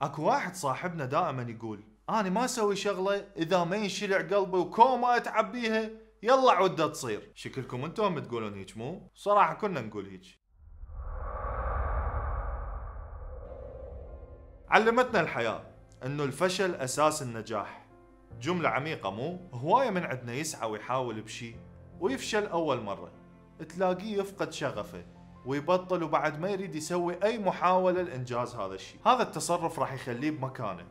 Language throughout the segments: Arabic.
اكو واحد صاحبنا دائما يقول انا ما اسوي شغله اذا ما ينشلع قلبي وكوما اتعبيها يلا عده تصير. شكلكم انتم هم تقولون هيك مو؟ صراحه كنا نقول هيك. علمتنا الحياه انه الفشل اساس النجاح. جمله عميقه مو؟ هوايه من عندنا يسعى ويحاول بشي ويفشل اول مره، تلاقيه يفقد شغفه ويبطل وبعد ما يريد يسوي اي محاولة لانجاز هذا الشيء. هذا التصرف راح يخليه بمكانه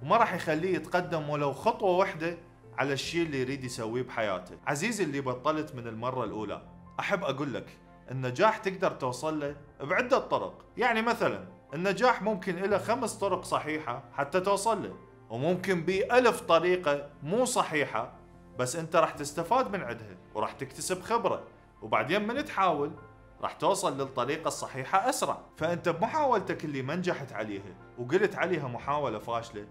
وما راح يخليه يتقدم ولو خطوة واحدة على الشيء اللي يريد يسويه بحياته. عزيزي اللي بطلت من المرة الاولى، احب اقول لك النجاح تقدر توصل له بعدة طرق. يعني مثلا النجاح ممكن له 5 طرق صحيحة حتى توصل له، وممكن ب1000 طريقة مو صحيحة بس انت راح تستفاد من عندها وراح تكتسب خبرة، وبعدين من تحاول راح توصل للطريقة الصحيحة أسرع. فأنت بمحاولتك اللي ما نجحت عليها وقلت عليها محاولة فاشلة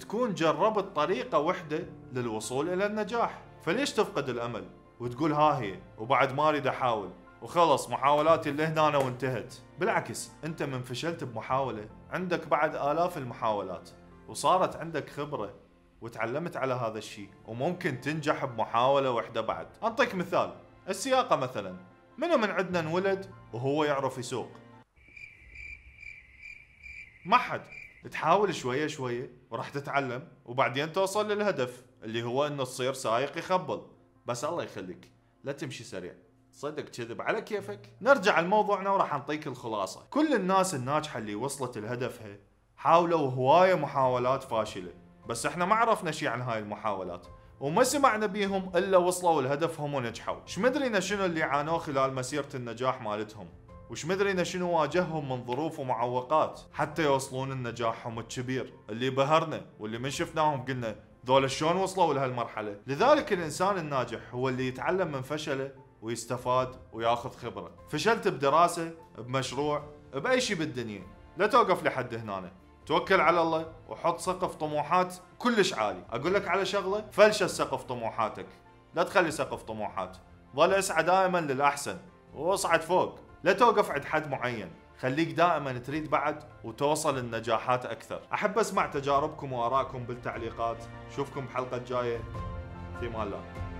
تكون جربت طريقة وحدة للوصول إلى النجاح. فليش تفقد الأمل وتقول ها هي وبعد ما أريد أحاول وخلص محاولاتي اللي هنا وانتهت؟ بالعكس، أنت من فشلت بمحاولة عندك بعد آلاف المحاولات وصارت عندك خبرة وتعلمت على هذا الشيء وممكن تنجح بمحاولة واحدة بعد. أنطيك مثال، السياقة مثلا، منو من عندنا انولد وهو يعرف يسوق؟ ما حد. تحاول شوية شوية وراح تتعلم وبعدين توصل للهدف اللي هو انه تصير سايق يخبل. بس الله يخليك لا تمشي سريع، صدق كذب على كيفك. نرجع لموضوعنا وراح نعطيك الخلاصة. كل الناس الناجحة اللي وصلت لهدفها حاولوا هواية محاولات فاشلة، بس احنا ما عرفنا شي عن هاي المحاولات وما سمعنا بيهم الا وصلوا لهدفهم ونجحوا. شمدرينا شنو اللي عانوه خلال مسيرة النجاح مالتهم، وشمدرينا شنو واجههم من ظروف ومعوقات حتى يوصلون لنجاحهم الكبير اللي بهرنا واللي من شفناهم قلنا ذول شلون وصلوا لهالمرحلة. لذلك الانسان الناجح هو اللي يتعلم من فشله ويستفاد وياخذ خبرة. فشلت بدراسة، بمشروع، بأي شيء بالدنيا، لا توقف لحد هنا، توكل على الله وحط سقف طموحات كلش عالي. اقول لك على شغله، فلشت سقف طموحاتك، لا تخلي سقف طموحات، ظل اسعى دائما للاحسن واصعد فوق، لا توقف عند حد معين، خليك دائما تريد بعد وتوصل النجاحات اكثر. احب اسمع تجاربكم وارائكم بالتعليقات. اشوفكم بحلقه جايه، في امان الله.